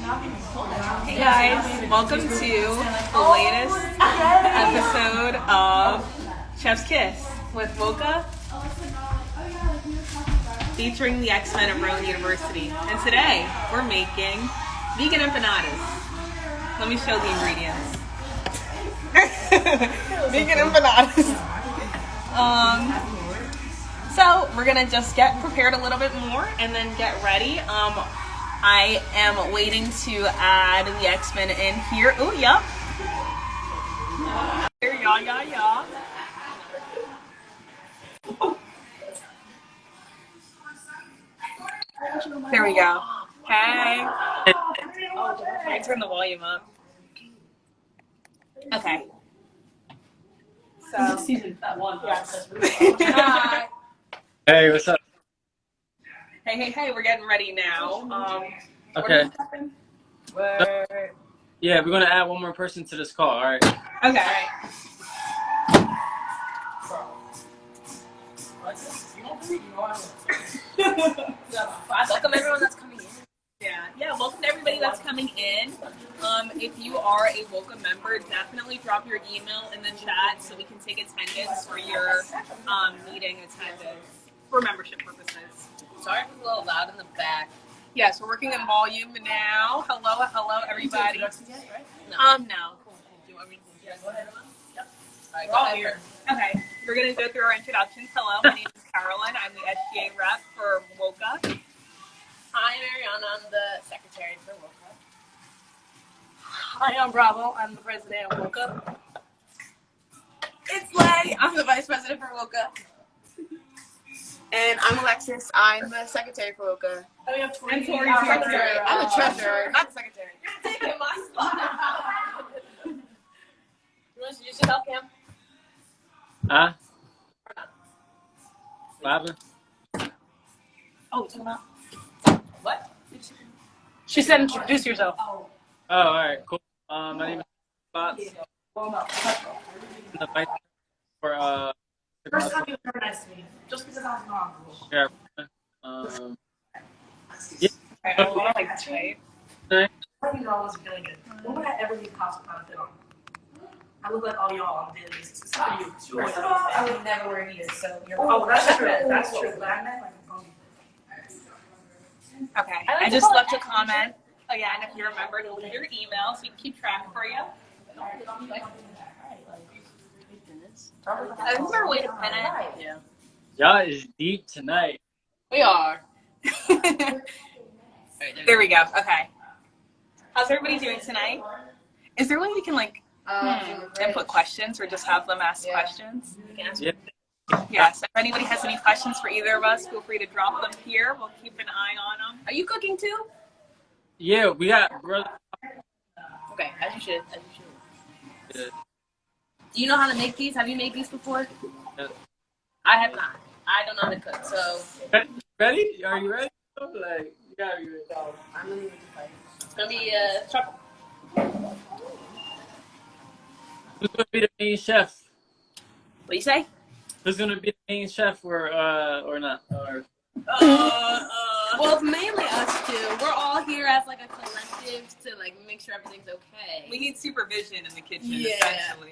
Hey guys, welcome to the latest episode of Chef's Kiss with Woka, featuring the X-Men at Rowan University. And today, we're making vegan empanadas. Let me show the ingredients. Vegan empanadas. So we're gonna just get prepared a little bit more and then get ready. I am waiting to add the X-Men in here. Oh, yup. Here, yeah. There we go. Hey. I turn the volume up. Okay. So. Yes. Hi. Hey, what's up? Hey, we're getting ready now. Okay. Yeah, we're gonna add one more person to this call, alright? Okay. Welcome everyone that's coming in. Yeah, welcome to everybody that's coming in. If you are a Woka member, definitely drop your email in the chat so we can take attendance for your meeting attendance for membership purposes. Sorry if it's a little loud in the back. Yes, we're working on volume now. Hello, everybody. No. Do you want me to go ahead? Yep. All right, go ahead. Okay, we're going to go through our introductions. Hello, my name is Carolyn. I'm the SGA rep for Woka. Hi, Mariana. I'm the secretary for Woka. Hi, I'm Bravo. I'm the president of Woka. It's Lay. I'm the vice president for Woka. And I'm Alexis. I'm the secretary for Woka. Oh, we have Tori. Secretary. I'm the treasurer, not the secretary. You're taking my spot. You want to introduce yourself, Cam? Huh? Lambda? Oh, talking about? What? She said introduce yourself. Oh, alright, cool. My name is Spots. I'm the vice for First time you were nice to me. Just because I was wrong. yeah. I like this, right? I think y'all was really good. When would I ever leave costume on film? I look like all y'all on a daily basis. Except for you. First of all, I would never wear these, so you're that's true. That's true. But I meant like a phony. Okay, I just left a comment. Again, if you remember, leave your email so we can keep track for you. I think we're waiting a minute. Yeah. Y'all is deep tonight. We are. There we go. Okay. How's everybody doing tonight? Is there a way we can input questions or just have them ask questions? Yeah. Yes. If anybody has any questions for either of us, feel free to drop them here. We'll keep an eye on them. Are you cooking too? Yeah, we got brother. Okay, as you should. Yeah. Do you know how to make these? Have you made these before? Yeah. I have not. I don't know how to cook, so Ready? Are you ready? Like, you gotta be ready. I'm gonna need to fight. It's gonna be trouble. Who's gonna be the main chef? What do you say? Who's gonna be the main chef or not? Or Well, it's mainly us two. We're all here as like a collective to like make sure everything's okay. We need supervision in the kitchen, essentially.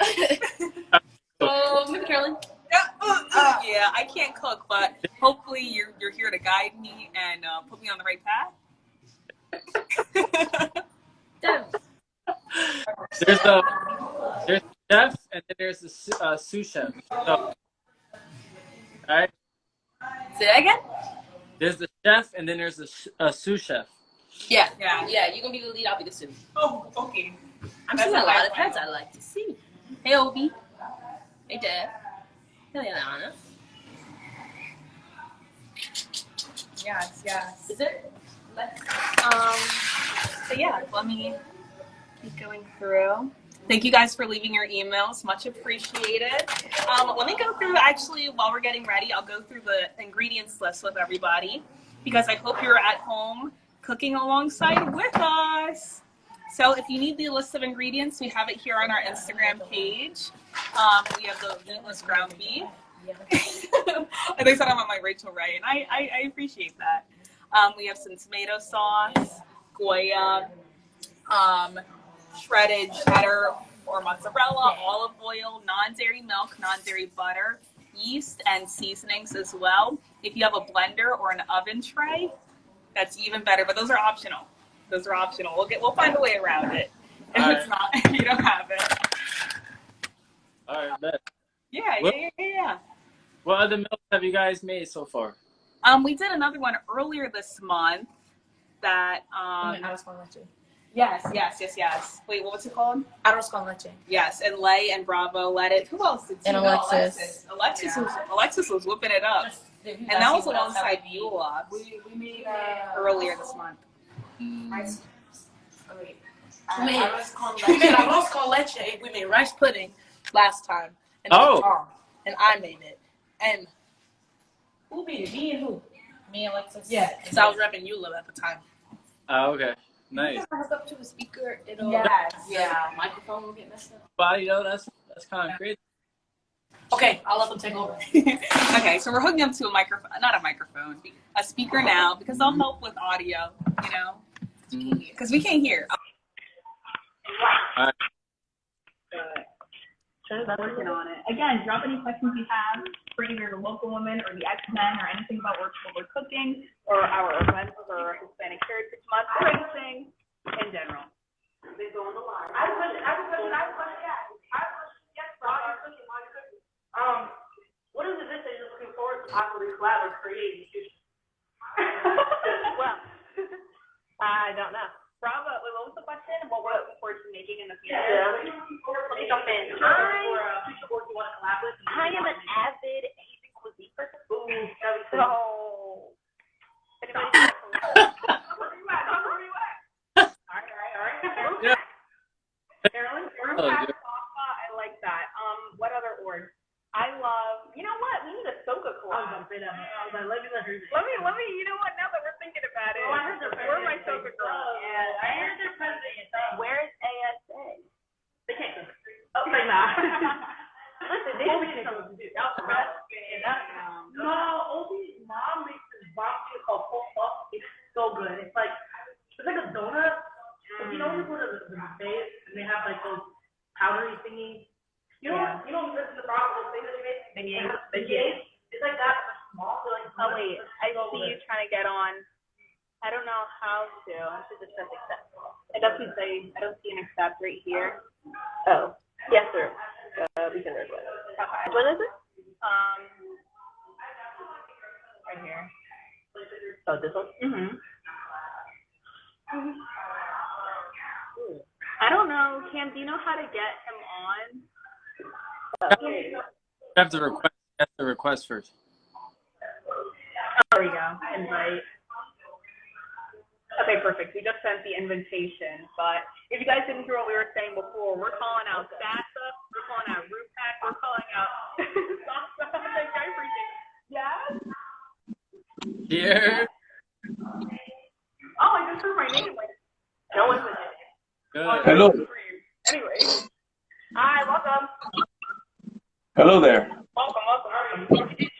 So, maybe Carolyn. Yeah, I can't cook, but hopefully you're here to guide me and put me on the right path. there's the chef and then there's the sous chef. So, alright. Say that again? There's the chef and then there's the sous chef. Yeah. You're gonna be the lead. I'll be the sous. Oh, okay. I'm seeing a lot of pets I like to see. Hey, Obi. Hey, Dad. Hey, Anna. Yes. Is it? So yeah, let me keep going through. Thank you guys for leaving your emails. Much appreciated. Let me go through, actually, while we're getting ready, I'll go through the ingredients list with everybody because I hope you're at home cooking alongside with us. So if you need the list of ingredients, we have it here on our Instagram page. We have the meatless ground beef. And they said I'm on my Rachel Ray, and I appreciate that. We have some tomato sauce, Goya, shredded cheddar or mozzarella, olive oil, non-dairy milk, non-dairy butter, yeast, and seasonings as well. If you have a blender or an oven tray, that's even better. But those are optional. Those are optional. We'll find a way around it. If it's not, you don't have it. All right, bet. Yeah. What other meals have you guys made so far? We did another one earlier this month that Arroz con leche. yes. Wait, what was it called? Arroz con leche. Yes, and Lay and Bravo led it. Who else did? And Alexis. Alexis was whipping it up, and that was alongside Beulah. We made Earlier this month. rice. We made arroz con leche. We made rice pudding last time. And and I made it. And Who made it? Me and who? me and Alexis. Yeah. Because I was repping Eula at the time. Oh, okay. Nice. Hook up to a speaker. It'll Microphone will get messed up. Body, that's kind of crazy. Okay, I'll let them take over. Okay, so we're hooking up to a speaker now because they'll help with audio, because we can't hear. All right. Working on it. Again, drop any questions you have for either the local women or the X-Men or anything about what we're cooking or our events or Hispanic Heritage Month or anything in general. They go on the line. I have a question. Yes, bro. What is the dish that you're looking forward to possibly collab or create in the future? Well, I don't know. Bravo, wait, what was the question? What we're looking forward to making in the future? Let me jump in. Future work you want to collab with? I am an avid Asian cuisine person. Ooh, that'd be So, cool. anybody Where you at? All right. Yeah. Carolyn, Oh, I like that. What other org? I love, you know what? We need a Soka I was collab. gonna say that. I was like, let me let her. Let me, you know what? Now that we're thinking about it, Oh, I heard their we're my president. Soka girl. Yeah, I heard their president. Where's ASA? They can't cook. Oh, like nah. Listen, they Obi need can some. cook. That was the best. No, Obi's mom makes this broccoli called full puff. It's so good. It's like a donut. But you know when you go to the buffet and they have like those powdery thingies? You don't listen to broccoli thing that you make? Beignets. It's like that, but small. So like, Oh wait, I see you trying to get on. I don't know how to. I should just press accept. It doesn't say. I don't see an accept right here. Oh, yes, sir. We can work with it. Okay. What is it? Right here. oh, this one? I don't know. Cam, do you know how to get him on? You have to request first. There we go. Invite. Okay, perfect. We just sent the invitation. But if you guys didn't hear what we were saying before, we're calling out Sasa, we're calling out Rupak, we're calling out Sasa. Thank you, I appreciate it. Yes? Here. Oh, I just heard my name. Like, no one's in it. Good. Hello. Anyway. Hi, welcome. Hello there. Welcome. Introduce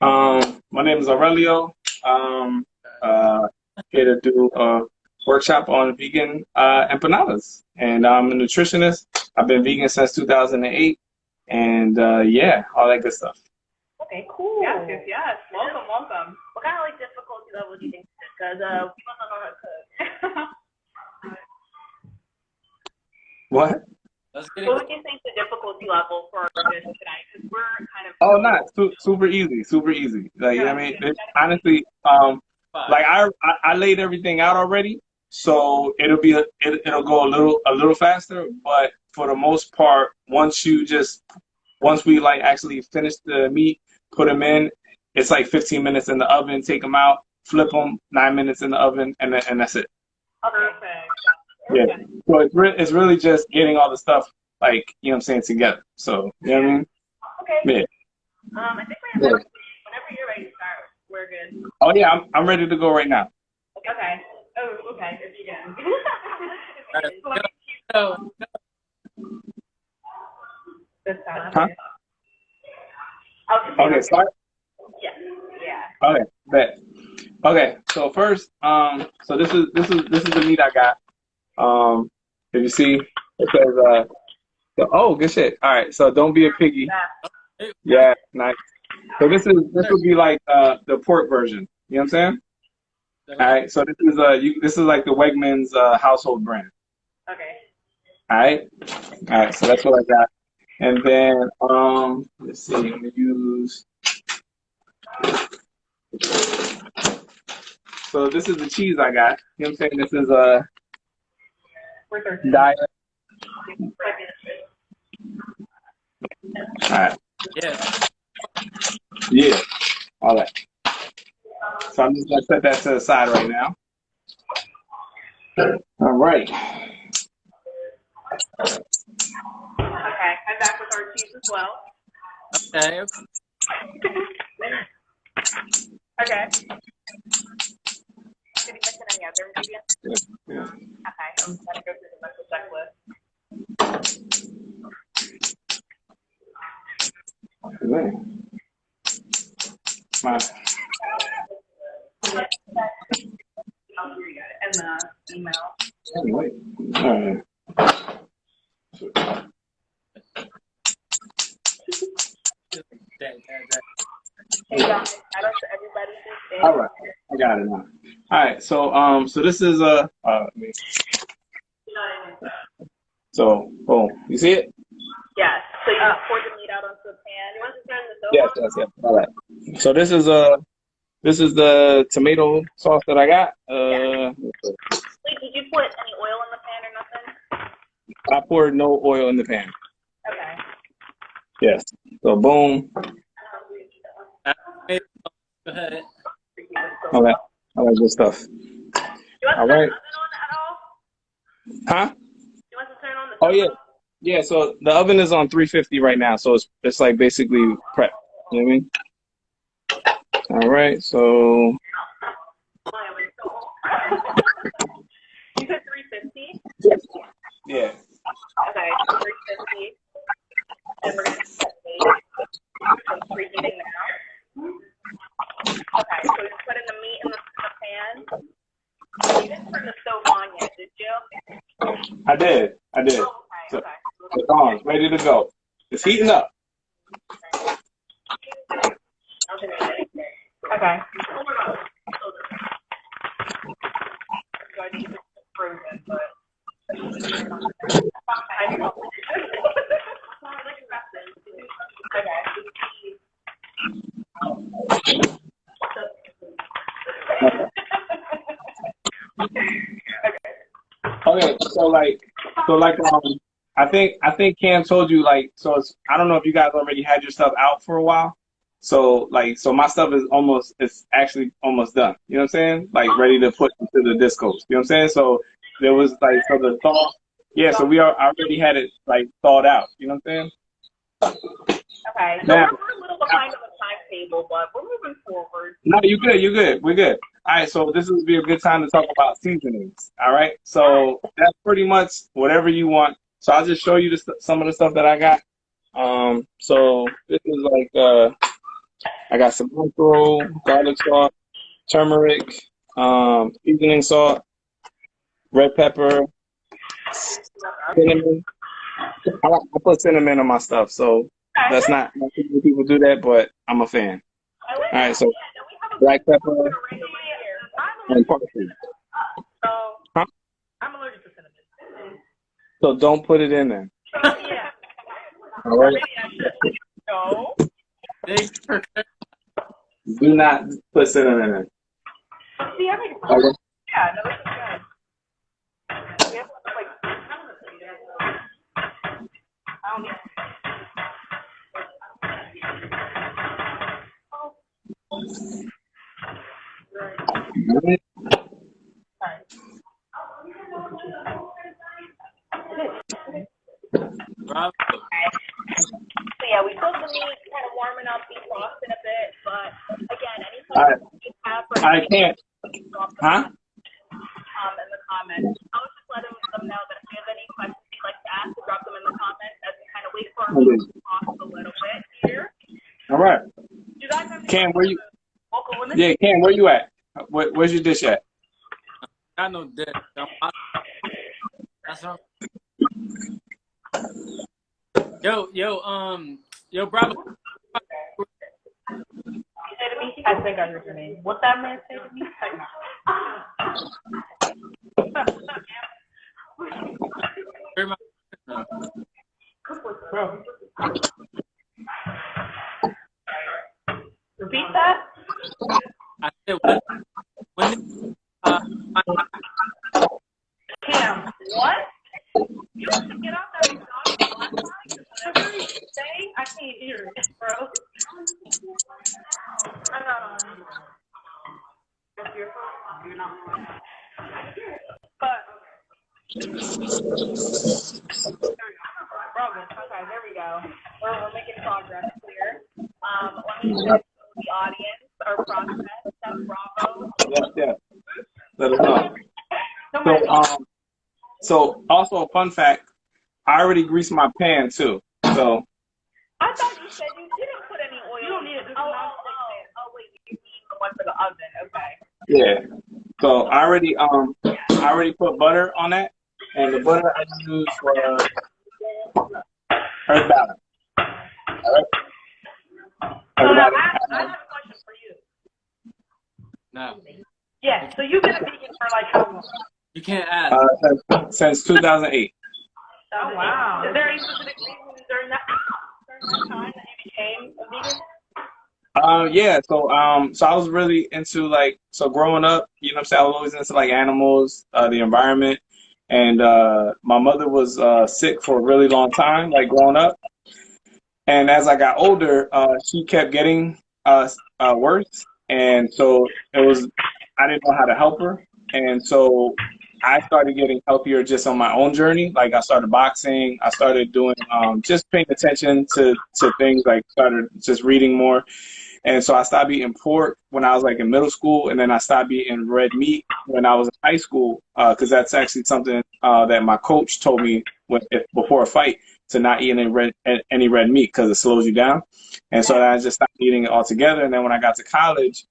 yourself. My name is Aurelio. Here to do a workshop on vegan empanadas, and I'm a nutritionist. I've been vegan since 2008, and yeah, all that good stuff. Okay, cool. Yes. Welcome. What kind of like difficulty level do you think? Because people don't know how to cook. What? Let's get What it. would you think the difficulty level for this tonight? Because we're kind of. Oh, not super easy. Like I mean, honestly, like I laid everything out already, so it'll go a little faster. But for the most part, once we like actually finish the meat, put them in, it's like 15 minutes in the oven. Take them out, flip them, 9 minutes in the oven, and that's it. Perfect. Yeah. So it's really just getting all the stuff like together. So you know what I mean? Okay. Yeah. I think we have whenever you're ready to start, we're good. Oh yeah, I'm ready to go right now. Okay. Oh, okay. If you can. All right. Go. This time. Huh? Okay, start. Yeah. Okay, bet. Okay, so first, So this is the meat I got. If you see, it says oh, good shit. All right, so don't be a piggy. Yeah, nice. So this would be like the pork version. You know what I'm saying? All right, so this is like the Wegmans household brand. Okay. All right, so that's what I got. And then let's see, I'm gonna use. So this is the cheese I got. You know what I'm saying? This is a diet. All right. Yeah. All that. So I'm just gonna set that to the side right now. All right. Okay, I'm back with our cheese as well. Okay. Okay. Did you mention any other ingredients? Yeah. Okay, I'm gonna go through the mental checklist. Fine. Oh, here you got it. And the email. Anyway. All right. Hey guys, shout out to everybody who's in. All right, I got it now. All right, so this is so boom, you see it? Yes. So you pour the meat out onto the pan. You want to turn the stove Yes. All right. So this is the tomato sauce that I got. Wait, did you put any oil in the pan or nothing? I poured no oil in the pan. Okay. Yes. So boom. Go ahead. All that good stuff. You want All to turn right. the oven on at all? Huh? You want to turn on the Oh stove? yeah. Yeah, so the oven is on 350 right now, so it's like basically prep. You know what I mean? All right, so You said 350? yeah. Okay, 350. And we're going to set meat. So it's preheating now. Okay, so you put in the meat in the pan. You didn't turn the stove on yet, did you? I did. Okay, So, okay. it's on, it's ready to go. It's heating up. Okay. So I need to frozen, but I know. Okay, so I think Cam told you I don't know if you guys already had your stuff out for a while. So my stuff it's actually almost done. You know what I'm saying? Like ready to put into the discos. You know what I'm saying? So there was so the thaw. Yeah, so I already had it thawed out. You know what I'm saying? Okay, so Now, we're a little behind on the timetable, but we're moving forward. No, you're good. We're good. All right, so this would be a good time to talk about seasonings. All right, so that's pretty much whatever you want. So I'll just show you some of the stuff that I got. So this is I got cilantro, garlic salt, turmeric, seasoning salt, red pepper, cinnamon. I put cinnamon on my stuff, so that's not many people do that, but I'm a fan. All right, so black pepper and parsley. So Huh? I'm allergic to cinnamon. So don't put it in there. Yeah. All right. No. Do not put cinnamon in. See, I make Okay. yeah, no, this is good. We have I don't know. Bravo. So yeah, we cook the meat, kind of warming up, defrosting a bit, but again, any All right. questions you have for I can't. drop them Huh? in the comments. I was just letting them know that if you have any questions you'd like to ask, drop them in the comments as we kind of wait for our meat to defrost a little bit here. All right. You guys have any Cam, where you? local women? Yeah, Cam, where you at? Where's your dish at? did. That's what yo, Bravo. I think I heard your name. What that man say to me? Bro. Repeat that? I said, Cam, what? You have to get out that exhaust last night? Whatever you say, I can't hear it, bro. That's your phone? You're not mine. But, okay, there we go. We're making progress here. Let me show the audience our process. That's Bravo. Yeah. Let us know. So also a fun fact, I already greased my pan too. So I thought you said you didn't put any oil. You don't need it. Oh, wait, you mean the one for the oven? Okay. yeah. So I already put butter on that, and the butter I use was Earth Balance. All right. So now I have a question for you. no. Yeah, so you've been a vegan for like how long? You can't ask. Since 2008. Oh, wow. Is there any specific reason during that time that you became a vegan? Yeah, so I was really into growing up, you know what I'm saying, I was always into like animals, the environment, and my mother was sick for a really long time, like growing up. And as I got older, she kept getting worse, and so I didn't know how to help her, and so I started getting healthier just on my own journey. Like I started boxing, I started doing just paying attention to things, like started just reading more. And so I stopped eating pork when I was like in middle school, and then I stopped eating red meat when I was in high school, because that's actually something that my coach told me before a fight, to not eat any red meat because it slows you down. And so I just stopped eating it altogether. And then when I got to college,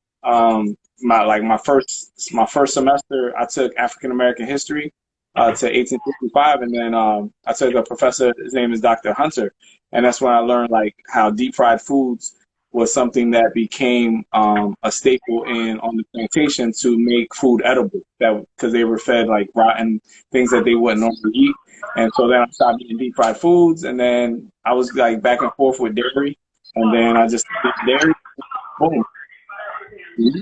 my first semester, I took African American history to 1865, and then I took a professor. His name is Dr. Hunter, and that's when I learned like how deep fried foods was something that became a staple on the plantation to make food edible, because they were fed like rotten things that they wouldn't normally eat. And so then I stopped eating deep fried foods, and then I was like back and forth with dairy, and then I just ate dairy. Boom. Mm-hmm.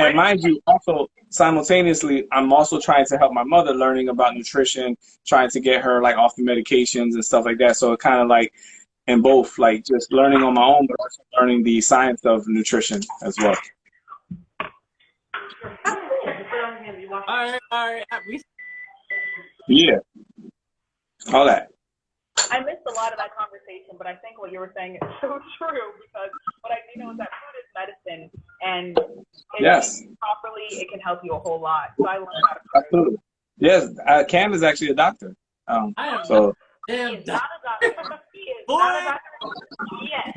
And mind you, also simultaneously, I'm also trying to help my mother learning about nutrition, trying to get her like off the medications and stuff like that. So it kind of like in both, like just learning on my own, but also learning the science of nutrition as well. All right. Yeah. All that. I missed a lot of that conversation, but I think what you were saying is so true, because what I do know is that food is medicine, and if yes, you eat properly, it can help you a whole lot. So I learned how to cook. Absolutely. Yes, Cam is actually a doctor. So. He is not a doctor. He is not a doctor.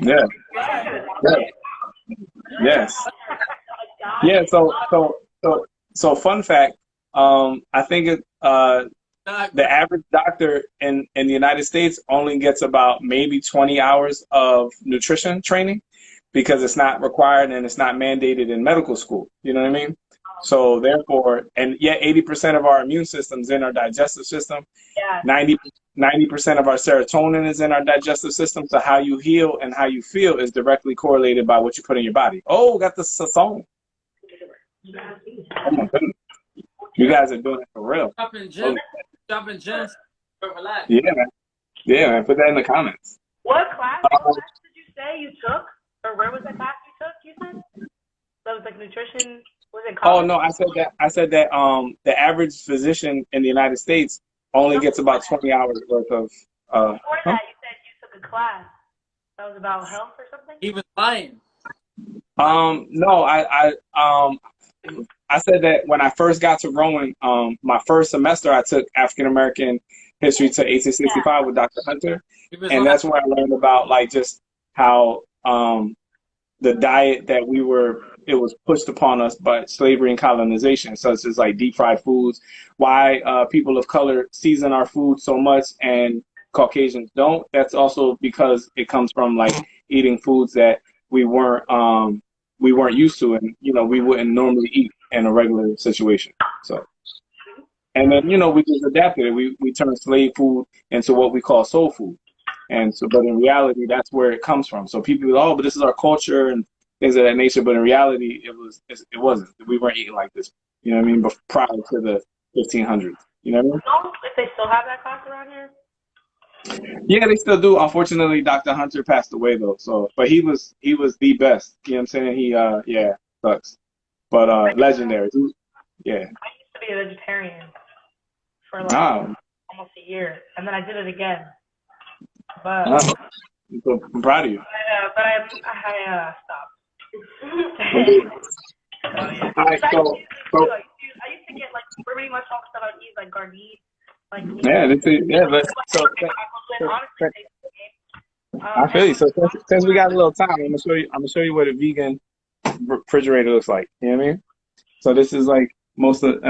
Yes. Yeah. Yes. Yeah. So fun fact. I think the average doctor in the United States only gets about maybe 20 hours of nutrition training, because it's not required and it's not mandated in medical school. You know what I mean? So therefore, and yet 80% of our immune system's in our digestive system. Yeah. 90% of our serotonin is in our digestive system. So how you heal and how you feel is directly correlated by what you put in your body. Oh, got the song. Oh my goodness. You guys are doing it for real. Jumping gems. Relax. Yeah, man. Yeah, man. Put that in the comments. What class did you say you took? Or where was that class you took, you said? That was like nutrition. Was it college? Oh no, I said that the average physician in the United States only gets about 20 hours worth of Before that, you said you took a class that was about health or something? He was lying. No, I said that when I first got to Rowan, my first semester I took African American history to 1865 with Dr. Hunter, and that's where I learned about like just how the diet that we were it was pushed upon us by slavery and colonization, such as like deep fried foods. Why people of color season our food so much and Caucasians don't. That's also because it comes from like eating foods that we weren't used to, and we wouldn't normally eat in a regular situation. So, and then we just adapted it. We turned slave food into what we call soul food, and so, but in reality, that's where it comes from. So people go, oh, but this is our culture and things of that nature. But in reality, it wasn't. We weren't eating like this. You know what I mean? Prior to the 1500s. You know what I mean? If they still have that class around here. Yeah, they still do. Unfortunately, Dr. Hunter passed away though. So, but he was the best. You know what I'm saying? He yeah, sucks. But legendary. Yeah. I used to be a vegetarian for like almost a year, and then I did it again. But I'm proud of you. But I stopped. All right, so I used to get like pretty much all the stuff I would eat, like garlic. Like, but so I feel you. So since we got a little time, I'm gonna show you what a vegan refrigerator looks like. You know what I mean? So this is like most of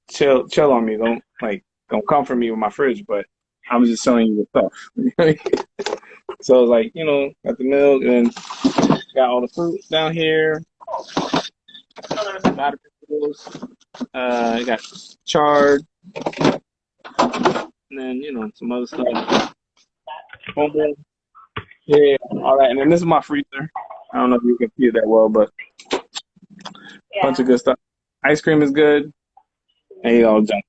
chill on me. Don't come for me with my fridge, but I'm just showing you the stuff. So like got the milk and got all the fruit down here. A lot of vegetables. I got chard, and then some other stuff. Boom. Yeah, all that. And then this is my freezer. I don't know if you can see it that well, but a bunch of good stuff. Ice cream is good. And junk.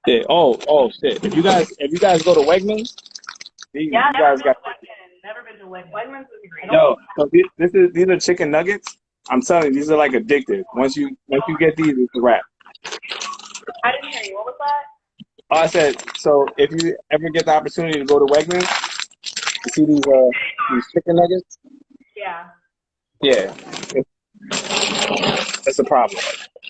Yeah. Oh shit. If you guys go to Wegmans, you guys got. Never been to Wegmans. Is great. Yo, so these are chicken nuggets. I'm telling you, these are like addictive. Once you get these, it's a wrap. I didn't hear you. What was that? Oh, I said, so if you ever get the opportunity to go to Wegmans, you see these chicken nuggets? Yeah. Yeah. That's a problem.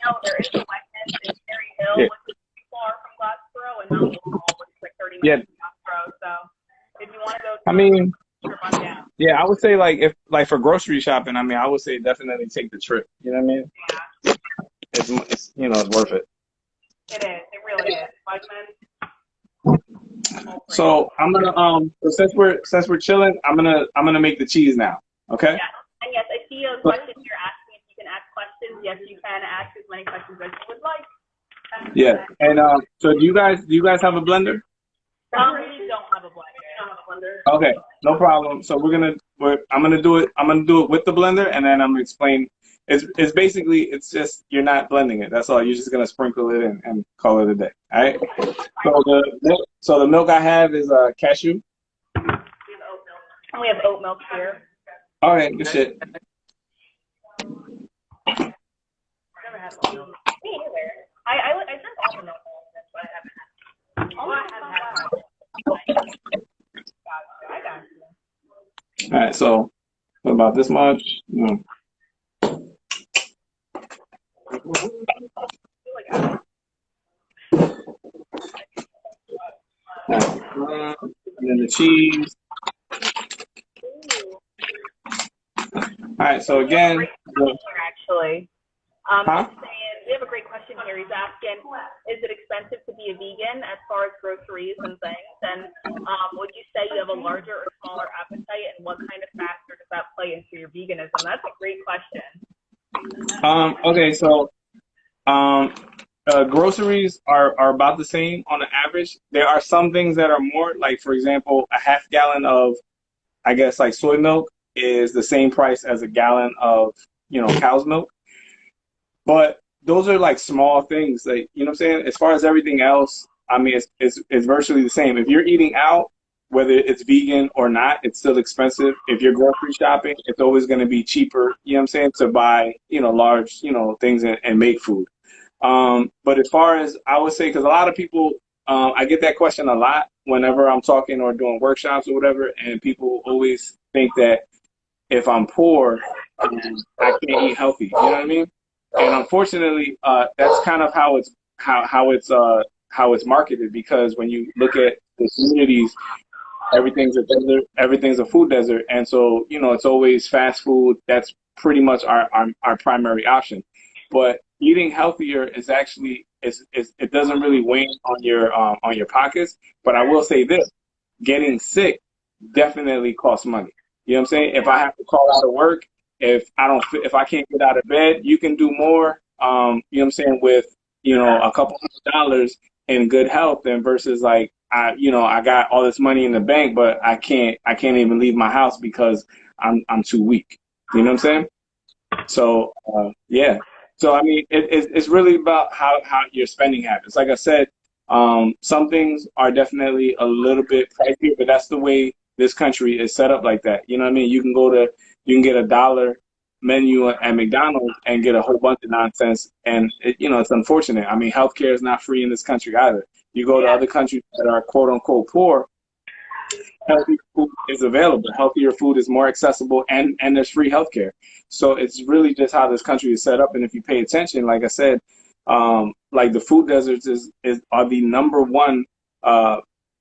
No, there is a Wegmans in Cherry Hill, which is far from Glassboro, and Mount Laurel, which is like 30 minutes from Glassboro. So if you want to go, yeah, I would say if for grocery shopping, I would say definitely take the trip. You know what I mean? Yeah. It's it's worth it. It is. It really is. Wegmans. So I'm gonna so since we're chilling, I'm gonna make the cheese now. Okay? Yeah. And yes, I see a question here asking if you can ask questions. Yes, you can ask as many questions as you would like. Yeah. And so do you guys have a blender? We don't have a blender. Okay, no problem. So I'm gonna do it with the blender, and then I'm gonna explain. It's basically it's just you're not blending it. That's all. You're just gonna sprinkle it in and call it a day. All right. So the milk I have is cashew. We have oat milk here. All right, good shit. Never had oat milk. Me either. I drink almond milk, but I haven't had. I got you. All right, so about this much. And then the cheese. All right, so again. Actually, Huh? we have a great question here. He's asking, is it expensive to be a vegan as far as groceries and things? And would you say you have a larger or smaller appetite, and what kind of factor does that play into your veganism? That's a great question. Okay, so groceries are about the same on the average. There are some things that are more, like for example, a half gallon of, I guess, like soy milk is the same price as a gallon of, cow's milk. But those are like small things, like, you know what I'm saying? As far as everything else, it's virtually the same. If you're eating out, whether it's vegan or not, it's still expensive. If you're grocery shopping, it's always going to be cheaper, you know what I'm saying, to buy, large, things and make food. But as far as I would say, because a lot of people, I get that question a lot whenever I'm talking or doing workshops or whatever, and people always think that if I'm poor, I can't eat healthy. You know what I mean? And unfortunately, that's kind of how it's marketed, because when you look at the communities everything's a food desert, and so it's always fast food. That's pretty much our primary option. But eating healthier is actually it doesn't really wane on your pockets. But I will say this: getting sick definitely costs money. You know what I'm saying? If I have to call out of work, if I can't get out of bed, you can do more. You know what I'm saying, with a couple $100 in good health, than versus like I got all this money in the bank, but I can't even leave my house because I'm too weak. You know what I'm saying? So yeah. So I mean, it's really about how your spending habits. Like I said, some things are definitely a little bit pricier, but that's the way this country is set up like that. You know what I mean? You can get $1 menu at McDonald's and get a whole bunch of nonsense, and it's unfortunate. I mean, healthcare is not free in this country either. You go to other countries that are quote unquote poor, healthy food is available. Healthier food is more accessible, and there's free healthcare. So it's really just how this country is set up. And if you pay attention, like I said, like the food deserts are the number one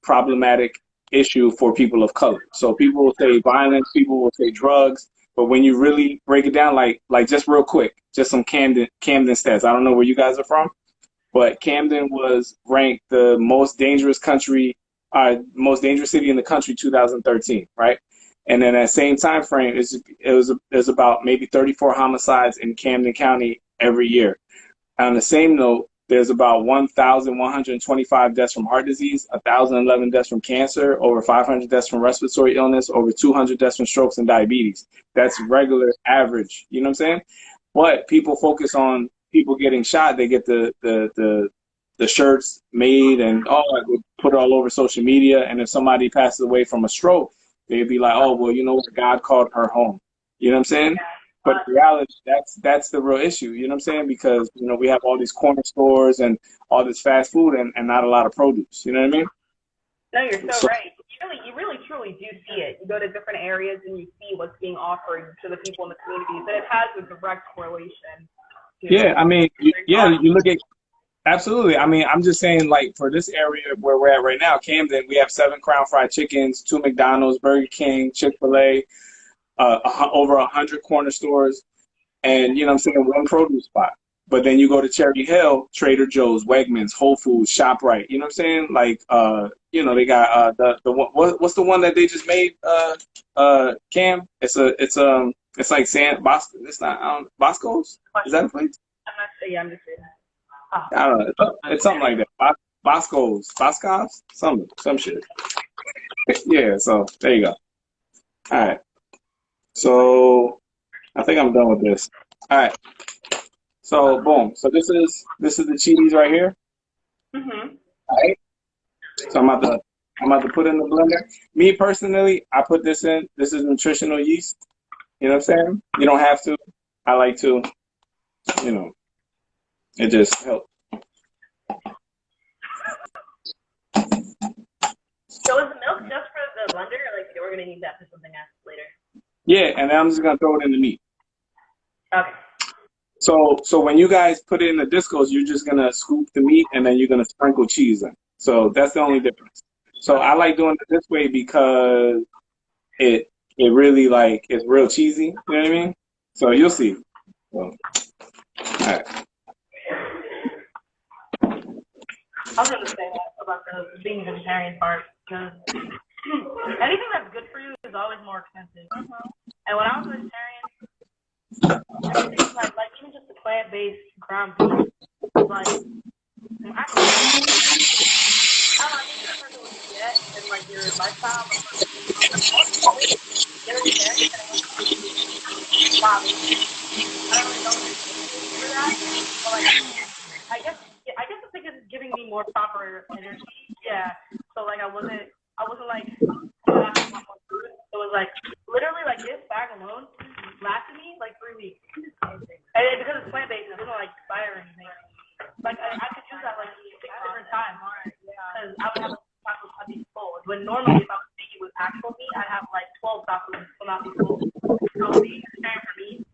problematic issue for people of color. So people will say violence, people will say drugs, but when you really break it down, like just real quick, just some Camden stats. I don't know where you guys are from, but Camden was ranked the most dangerous city in the country 2013, right? And then that same time frame, there's about maybe 34 homicides in Camden County every year. On the same note, there's about 1,125 deaths from heart disease, 1,011 deaths from cancer, over 500 deaths from respiratory illness, over 200 deaths from strokes and diabetes. That's regular average. You know what I'm saying? But people focus on people getting shot. They get the shirts made and put it all over social media. And if somebody passes away from a stroke, they'd be like, oh, well, God called her home. You know what I'm saying? But in reality, that's the real issue. You know what I'm saying? Because, we have all these corner stores and all this fast food and not a lot of produce. You know what I mean? No, you're so right. You really, truly do see it. You go to different areas and you see what's being offered to the people in the communities. And it has a direct correlation. Yeah, I mean, you look at absolutely. I mean, I'm just saying, like, for this area where we're at right now, Camden, we have 7 Crown Fried Chickens, 2 McDonald's, Burger King, Chick-fil-A, over 100 corner stores, and, 1 produce spot. But then you go to Cherry Hill, Trader Joe's, Wegmans, Whole Foods, ShopRite. You know what I'm saying? Like, they got what's the one that they just made? Cam, it's like Bosco. It's not Bosco's. Is that a place? I'm not sure. Yeah, I'm just saying. I don't know. It's something like that. Bosco's, some shit. Yeah. So there you go. All right. So I think I'm done with this. All right. So boom. So this is the cheese right here. Mhm. All right. So I'm about to put in the blender. Me personally, I put this in. This is nutritional yeast. You know what I'm saying? You don't have to. I like to. It just helps. So is the milk just for the blender, or like we're gonna need that for something else later? Yeah, and then I'm just gonna throw it in the meat. Okay. So when you guys put it in the discos, you're just gonna scoop the meat and then you're gonna sprinkle cheese in. So that's the only difference. So I like doing it this way because it really it's real cheesy. You know what I mean? So you'll see. So, all right. I was going to say that about the being a vegetarian part, because anything that's good for you is always more expensive. And when I was a vegetarian, everything like even just the plant-based ground beef was like, I don't know, I think it depends on what you get and like your lifestyle. Get a vegetarian and wow, I don't really know what to for that, but like I guess the thing is giving me more proper energy. Yeah. So like I wasn't like it was like literally like this bag alone lasted me like 3 weeks. And because it's plant based, it doesn't like expire or anything. Like I could use that like 6 different times. Because I would have tacos I'd be full. When normally if I was making with actual meat, I'd have like 12 tacos will not be full. So being vegetarian for me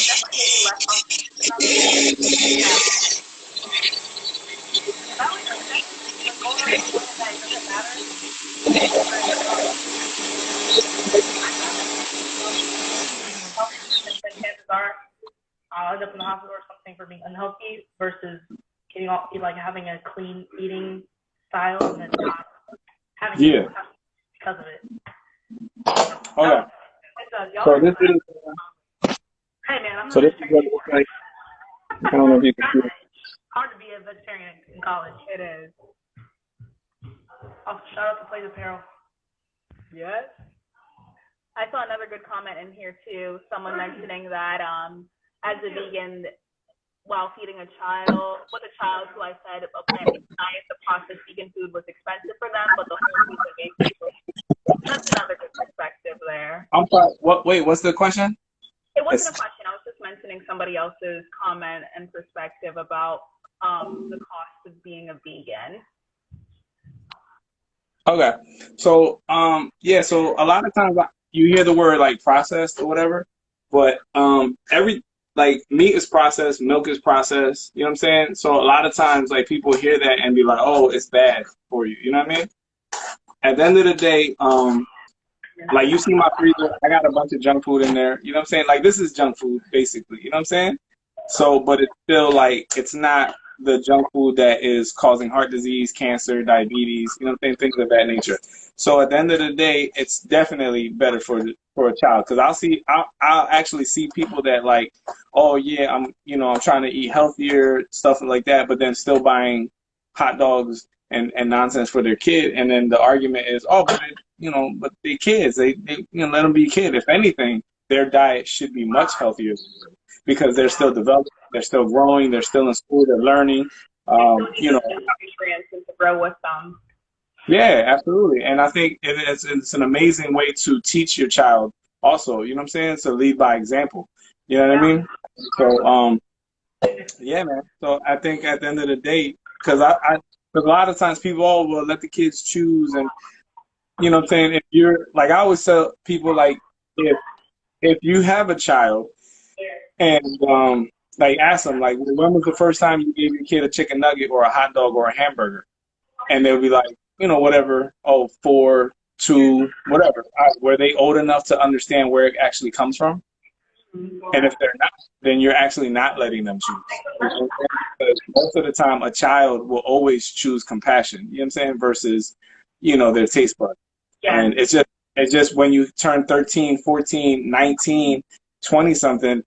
definitely made me less hungry. Yeah. That was like definitely like going on the point that it doesn't matter the hospital or something for being unhealthy versus getting all like having a clean eating style and then not having because of it. Okay. So this is. Hey man, I'm So not this is what it looks like. I don't know if you can see it. hard to be a vegetarian in college. It is. Oh, shout out to Plays Apparel. Yes. I saw another good comment in here too. Someone mentioning that as a vegan, while feeding a child, with a child who I said a plant-based diet, the processed vegan food was expensive for them, but the whole food they gave people. That's another good perspective there. I'm sorry. What? Wait. What's the question? It wasn't a question. I was just mentioning somebody else's comment and perspective about the cost of being a vegan. Okay. So yeah. So a lot of times you hear the word like processed or whatever, but like meat is processed, milk is processed. You know what I'm saying? So a lot of times like people hear that and be like, oh, it's bad for you. You know what I mean? At the end of the day, like you see my freezer, I got a bunch of junk food in there. You know what I'm saying? Like this is junk food basically. You know what I'm saying? So, but it's still like it's not the junk food that is causing heart disease, cancer, diabetes. You know what I'm saying? Things of that nature. So at the end of the day, it's definitely better for a child because I'll actually see people that like, oh yeah, I'm trying to eat healthier stuff like that, but then still buying hot dogs and nonsense for their kid, and then the argument is, oh, but they kids, they let them be a kid. If anything, their diet should be much healthier because they're still developing, they're still growing, they're still in school, they're learning. Nutrients and to grow with them. Yeah, absolutely. And I think it's an amazing way to teach your child also, you know what I'm saying? So lead by example. You know what I mean? So yeah, man. So I think at the end of the day, because a lot of times people will let the kids choose, and you know what I'm saying, if you're like, I always tell people like, if you have a child and like ask them like, when was the first time you gave your kid a chicken nugget or a hot dog or a hamburger? And they'll be like, whatever, 4, 2, whatever. Were they old enough to understand where it actually comes from? And if they're not, then you're actually not letting them choose. Because most of the time, a child will always choose compassion, you know what I'm saying, versus, their taste buds. Yeah. And it's just when you turn 13, 14, 19, 20-something,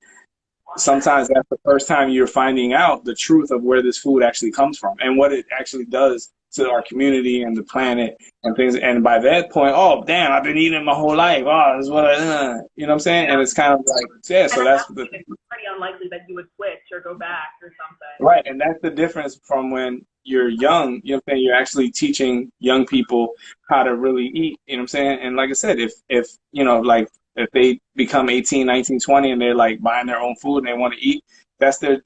sometimes that's the first time you're finding out the truth of where this food actually comes from and what it actually does to our community and the planet and things. And by that point, oh, damn, I've been eating it my whole life. Oh, this is what you know what I'm saying? And it's kind of like, yeah, so that's it's pretty unlikely that you would switch or go back or something. Right, and that's the difference from when you're young, you know what I'm saying? You're actually teaching young people how to really eat, you know what I'm saying? And like I said, if they become 18, 19, 20 and they're like buying their own food and they want to eat, that's their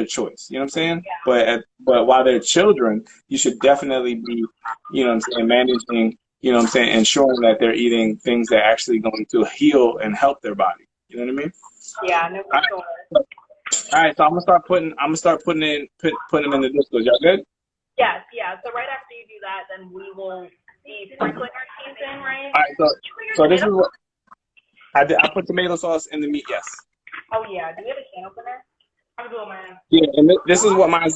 choice. You know what I'm saying? Yeah. But while they're children, you should definitely be, managing, ensuring that they're eating things that are actually going to heal and help their body. You know what I mean? Yeah, no, for sure. All right, so I'm gonna start putting them in the Discord. Y'all good? Yes, yeah. So right after you do that, then we will be sprinkling our cheese in, right? All right, so this is what I did. I put tomato sauce in the meat. Yes. Oh yeah. Do we have a can opener? I'm doing mine. Yeah, and this is what mine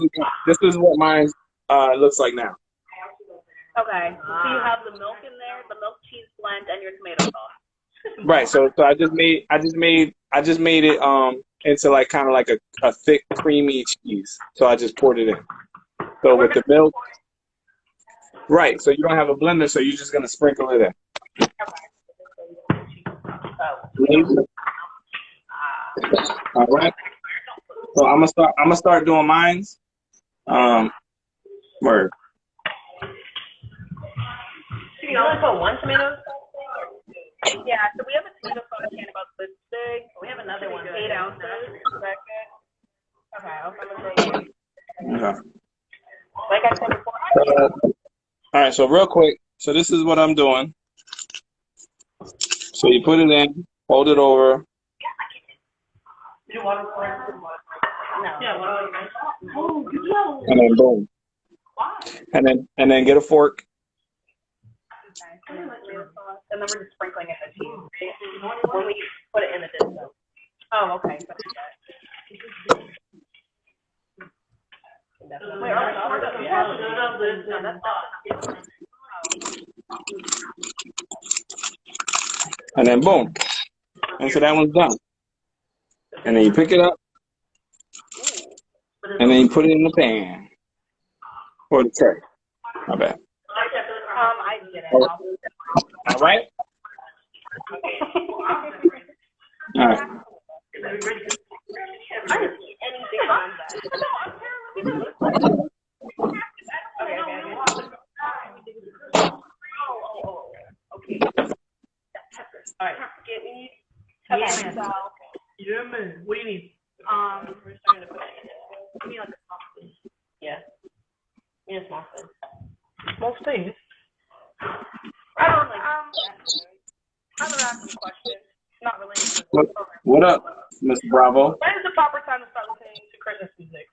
looks like now. Okay. So you have the milk in there, the milk cheese blend, and your tomato sauce. Right. So I just made it into like kind of like a thick creamy cheese. So I just poured it in. So with the milk. Right. So you don't have a blender, so you're just gonna sprinkle it in. All right. So I'm gonna start doing mines. Word. You only put one tomato sauce? Yeah. So we have a tomato sauce can about this big. We have another one, 8 ounces. Is that good? Okay. I'm gonna throw Okay. like I said before. All right. So real quick. So this is what I'm doing. So you put it in, fold it over. You want to pour it? No. Yeah, And then boom. And then get a fork. Okay. And then we're just sprinkling it in the cheese. When we put it in the dish. Oh, okay. And then boom. And so that one's done. And then you pick it up. And then you put it in the pan. Or the tray. My bad. I get it. All right? All right. I didn't see anything on that. Okay. All right. Get me. Okay. So. Yeah, man. What do you need? We're starting to put it in. Give me like a small spoon. Yeah. Give me a small spoon. Small things. I don't like. I'm gonna ask some questions. Not related to the program. What up, Mr. Bravo? When is the proper time to start listening to Christmas music?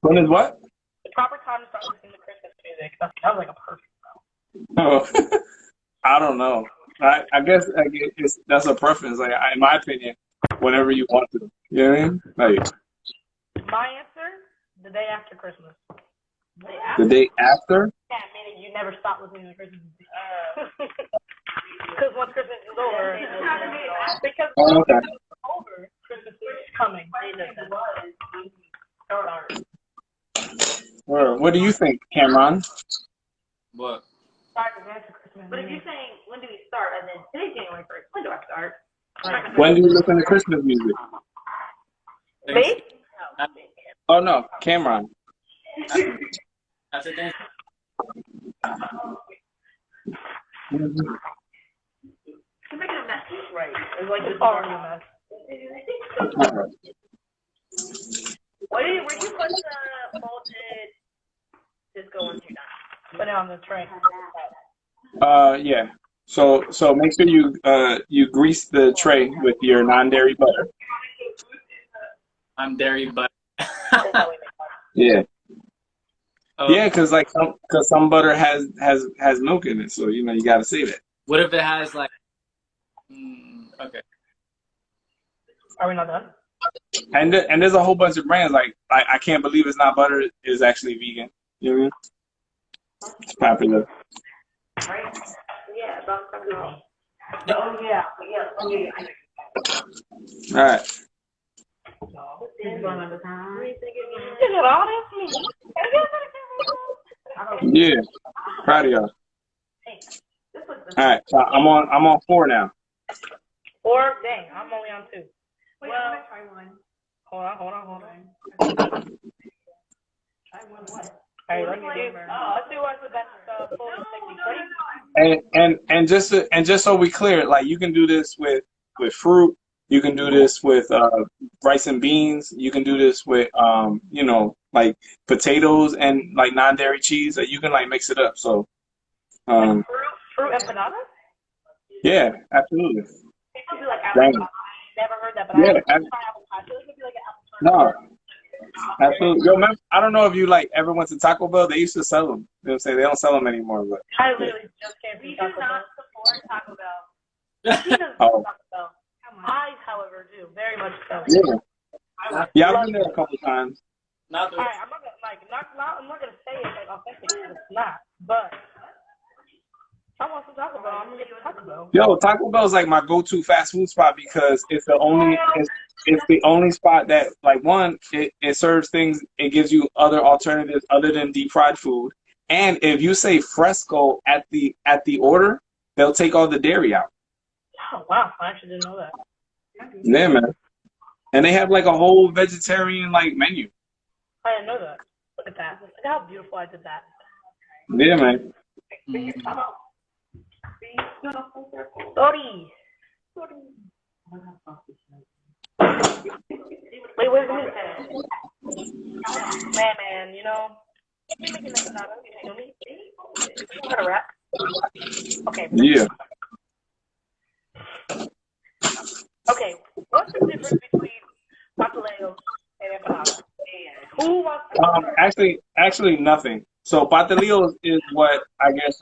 When is what? The proper time to start listening to Christmas music. That sounds like a perfect Oh, I don't know. I guess that's a preference. Like in my opinion, whenever you want to. You know what I mean? Like My answer, the day after Christmas. the day after. Yeah, meaning you never stop listening to Christmas music. Because once Christmas is over, because Oh, okay. Christmas is over, Christmas is coming. What do you think, Cameron? What? But if you're saying when do we start, and then today's January 1st, when do I start? When do you listen to Christmas music? Me? Oh no, Cameron. After Thanksgiving. You're making a mess. Right. It's like this already a mess. Where do you put the malted Cisco once you're done? Put it on the tray. Yeah. So make sure you grease the tray with your non-dairy butter. I'm dairy, but Yeah. oh, Yeah, because some butter has milk in it, so you got to save it. what if it has like? Okay. Are we not done? And there's a whole bunch of brands like I can't believe it's not butter is actually vegan. You know what I mean? It's popular. Right? Yeah, about something. Oh, yeah. All right. Yeah. Proud of y'all. All right. So I'm on 4 now. Or, dang, I'm only on 2. Wait, I'm gonna try one. Hold on. Try one what? All right, let's do what's the best pulling technique. Ready? And just so we clear, like you can do this with fruit. You can do this with rice and beans. You can do this with like potatoes and like non-dairy cheese. You can like mix it up. So Fruit empanadas? yeah, absolutely. People do like apple. Never heard that, but Yeah, I try apple pie. I feel like it'd be like an apple pie. No, absolutely. Yo, man, I don't know if you like ever went to Taco Bell. They used to sell them. You know what I'm saying? They don't sell them anymore. But I literally just came We from do Taco Bell. not support Taco Bell. He doesn't Oh. Taco Bell. I, however, do very much so. yeah, I've been there a couple times. Not the. All right, I'm not gonna say it like authentic. It's not, but if I want some Taco Bell, I'm gonna get some Taco Bell. Yo, Taco Bell is like my go-to fast food spot because it's the only spot that like one it serves things. It gives you other alternatives other than deep fried food. And if you say fresco at the order, they'll take all the dairy out. Oh wow, I actually didn't know that. Yeah, man. And they have like a whole vegetarian like menu. I didn't know that. Look at that. Look how beautiful I did that. Yeah, man. Sorry. Wait, where's the meat? Man, you know. You making that without us, you know me? You got a wrap? Okay. Yeah. Okay, what's the difference between Patelillos and Empanadas? Who wants to Actually nothing. So patelillos is what I guess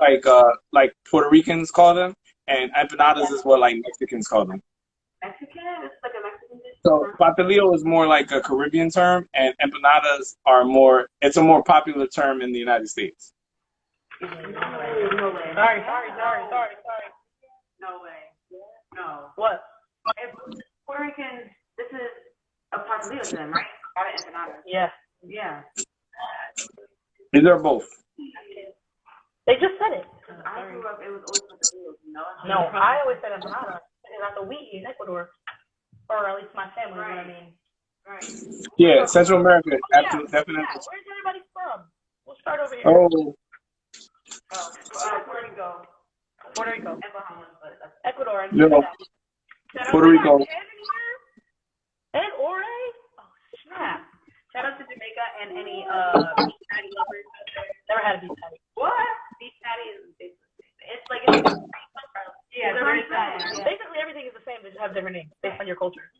like Puerto Ricans call them, and empanadas is what like Mexicans call them. Mexican? It's like a Mexican dish? So Patelillo is more like a Caribbean term, and empanadas are more. It's a more popular term in the United States. No way. Sorry. No way. No. What? If Puerto Ricans, this is a Patelillo to them, right? Not an empanada. Yeah. Yeah. These are both. They just said it. I grew up, it was always Patelillo, you know? No, I always said empanada. Because that's what we eat in Ecuador. Or at least my family, you know what I mean? Right. Yeah, Central America, Yeah, definitely. where's everybody from? We'll start over here. Oh, Puerto Rico. Puerto Rico. And Bahamas, but that's Ecuador. And no, Puerto Rico. And Ore? Oh, snap. Shout out to Jamaica and any beef patty lovers. Never had a beef patty. What? Beef patty is it's like it's yeah, they're very sad. yeah. Basically, everything is the same. They just have different names based on your culture.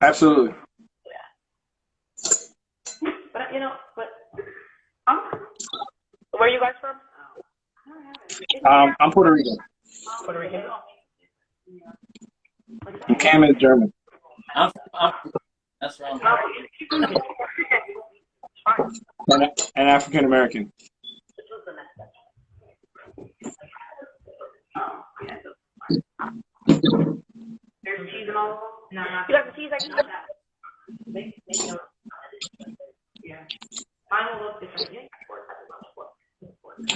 Absolutely. But you know, Where are you guys from? I'm Puerto Rican. Puerto Rican. And Cam is German. I'm that's wrong. And African American. there's cheese and all of them. No, not You got the cheese I can make yeah. Mine will look different. Yeah.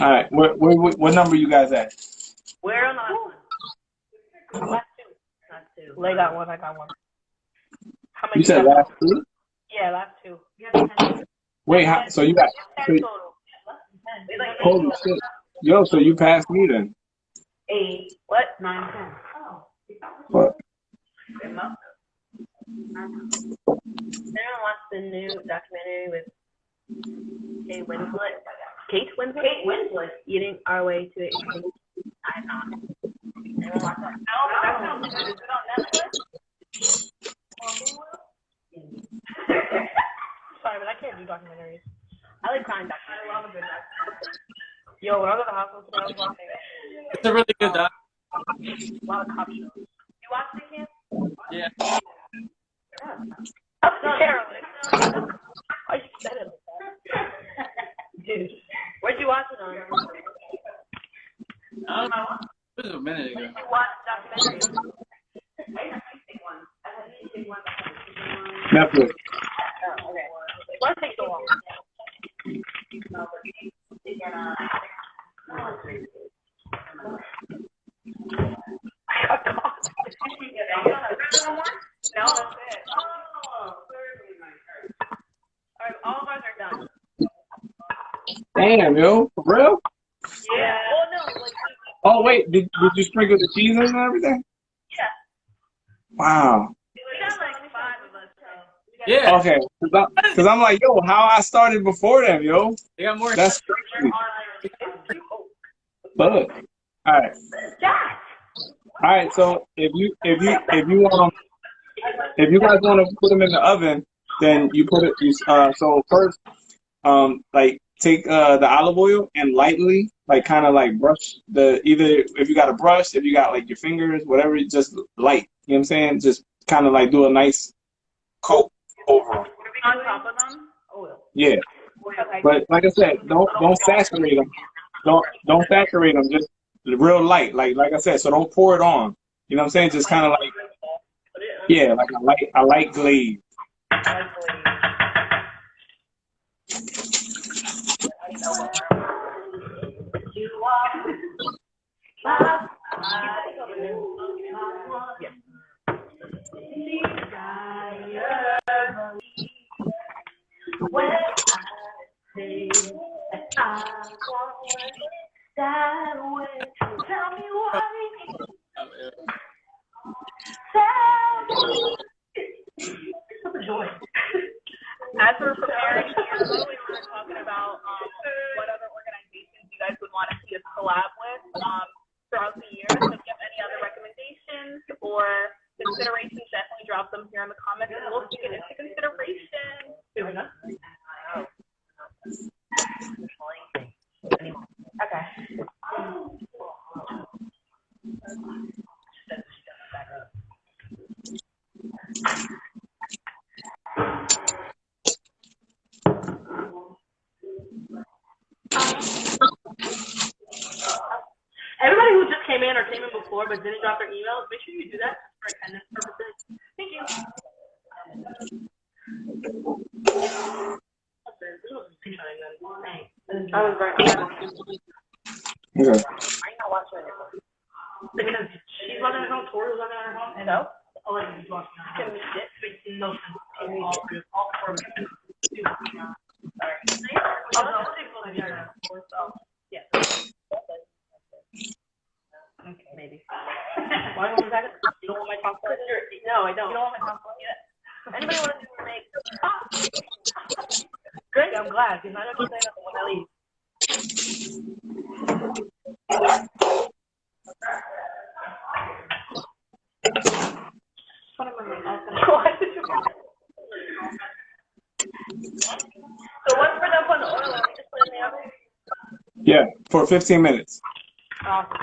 All right, what number you guys at? Where on the last one? Last two. They got one. I got one. How many You said got? last two? Yeah, last two. Wait, so you got? So, Total. holy shit! Yo, so you passed me then? 8, What? 9, 10. Oh. What? Anyone watch the new documentary with Kate Winslet? Kate Winslet? Eating Our Way to Extinction. I have not. Anyone watch that? No, that sounds good. Is it on Netflix? Sorry, but I can't do documentaries. I like crime documentaries. I love a good documentary. Yo, when I was at the hospital today, I was watching It's a really good doc. a lot of cop shows. You watched it, Kim? Yeah. Carolyn. Why you said it like that? Dude, where'd you watch it on? It was a minute ago. You watched documentaries? Netflix. Oh, okay. Why does it take so long? I got caught. No, that's it. Alright, all of ours are done. Damn, yo, for real? Yeah. Well, no, like, Oh wait, did you sprinkle the cheese in and everything? Yeah. Wow. We got like 5 of us, so. Yeah. Okay, cause I'm like, yo, how I started before them, yo. They got more. That's crazy. But all right. All right, so if you guys want to put them in the oven, then you put it. So first, like take the olive oil and lightly, like kind of like brush either if you got a brush, if you got like your fingers, whatever, just light. You know what I'm saying? Just kind of like do a nice coat over them. On top of them? Oil. Yeah, Okay. but like I said, don't saturate them. Don't saturate them. Just real light, like I said. So don't pour it on. You know what I'm saying? Just kind of like, yeah, like a light glaze. As we're preparing here, we were talking about what other organizations you guys would want to see us collab with throughout the year. So if you have any other recommendations or considerations, definitely drop them here in the comments and we'll take it into consideration. Okay. before but didn't drop their emails, make sure you do that for attendance purposes. Thank you. I was right. Okay. I'm not watching it. Because she's logging her phone, Tori's logging on her phone, and No? Alexa's watching on her Can phone. we get Makes no sense. All four of them. sorry. Oh, no, we'll take full together. Yes. Okay, maybe. Why don't we back it? You don't want my chocolate? No, I don't. You don't want my chocolate yet? Anybody want to make? Great, I'm glad, because I don't say nothing when I leave. What am I Why did you? So once we're done putting the oil on, we just put it in the oven. Yeah, for 15 minutes. Awesome.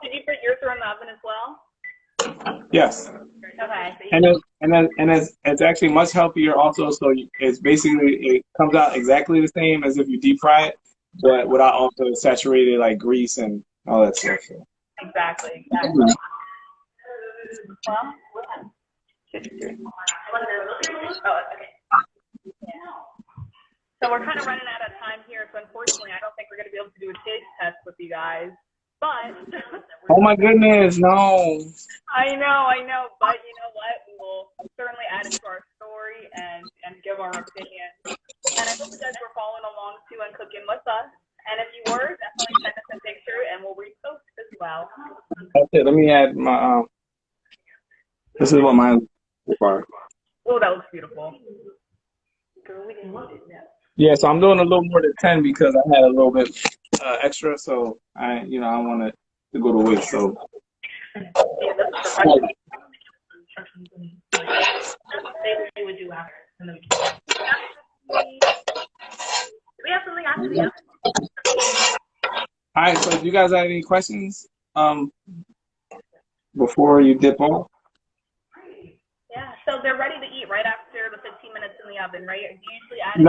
Did you put yours in the oven as well? Yes. Okay. And it's actually much healthier also. So it's basically, it comes out exactly the same as if you deep fry it, but without also saturated like grease and all that stuff. So. Exactly. Well, oh, okay. Yeah. So we're kind of running out of time here, so unfortunately, I don't think we're going to be able to do a taste test with you guys. But Oh my goodness, no. I know, but you know what? We will certainly add it to our story and give our opinion. And I hope you guys were following along too and cooking with us. And if you were, definitely send us a picture and we'll repost as well. That's it. Let me add my. This is what mine are. Oh, that looks beautiful. Yeah, so I'm doing a little more than 10 because I had a little bit extra, so I want it to go to waste. So. They would do after. And then we have something after the oven? All right, so do you guys have any questions before you dip off? Yeah, so they're ready to eat right after the 15 minutes in the oven, right? Do you usually add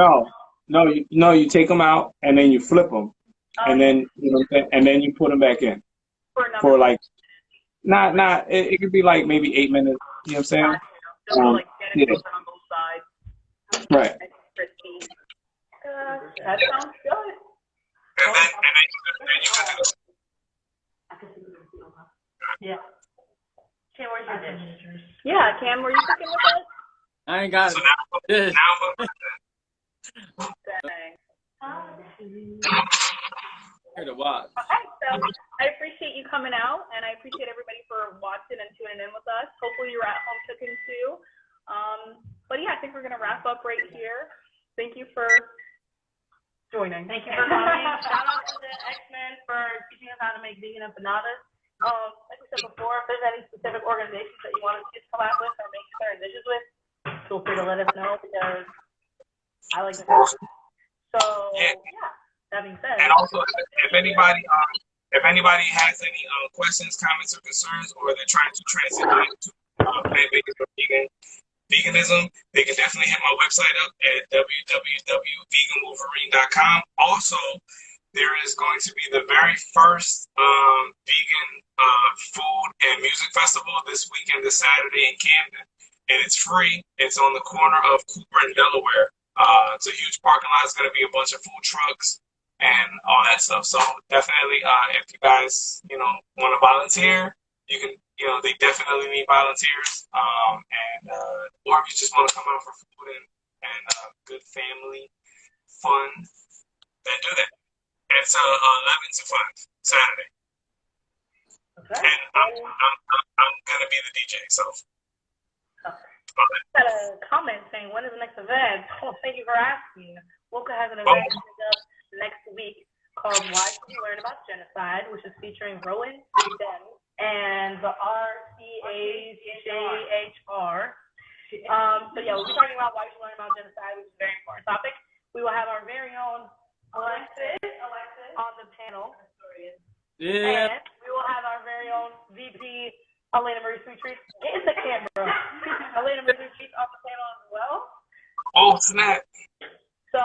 No, you take them out and then you flip them, and then and then you put them back in for like not it could be like maybe 8 minutes. You know what I'm saying? Just like get it open on both sides. Right. Crispy. That sounds good. And then you can do yeah. Cam, where's your dish? Yeah, Cam, were you cooking with us? I ain't got it. Dang. Here to watch. Okay, so I appreciate you coming out, and I appreciate everybody for watching and tuning in with us. Hopefully you're at home cooking too. But yeah, I think we're going to wrap up right here. Thank you for joining. Thank you for coming. Shout out to the X-Men for teaching us how to make vegan empanadas. Like we said before, if there's any specific organizations that you want us to collab with or make certain dishes with, feel free to let us know because I like to cook. So yeah, that being said. And also, if anybody has any questions, comments, or concerns, or they're trying to transition to plant-based or veganism, they can definitely hit my website up at www.veganwolverine.com. Also, there is going to be the very first vegan food and music festival this weekend, this Saturday in Camden, and it's free. It's on the corner of Cooper and Delaware. It's a huge parking lot. It's going to be a bunch of food trucks and all that stuff. So definitely, if you guys, want to volunteer, you can, they definitely need volunteers. Or if you just want to come out for food and good family fun, then do that. It's 11 to 5 Saturday. Okay. And I'm gonna be the DJ. So. Got a comment saying, when is the next event? Oh, thank you for asking. Woka has an event coming up next week called Why Should We Learn About Genocide, which is featuring Rowan and the RCAJHR. So yeah, we'll be talking about why we should learn about genocide, which is a very important topic. We will have our very own Alexis on the panel. Yeah. And we will have our very own VP, Elena Marie Sweet Treats. Get in the camera. Elena Marie Sweet Treats on the panel as well. Oh, snap. So,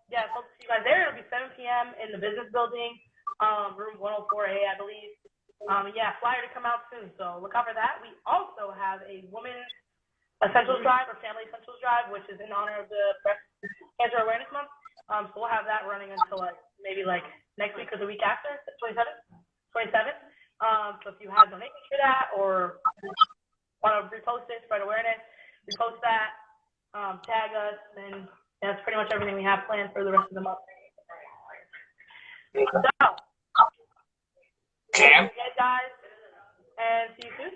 yeah, hope to see you guys there. It'll be 7 p.m. in the business building, room 104A, I believe. Yeah, flyer to come out soon, so look out for that. We also have a Women's Essentials Drive or Family Essentials Drive, which is in honor of the Breast Cancer Awareness Month. So we'll have that running until maybe next week or the week after, 27th. So if you have donations for that or want to repost it, spread awareness, repost that, tag us, and that's pretty much everything we have planned for the rest of the month. So, Cam? guys, and see you soon.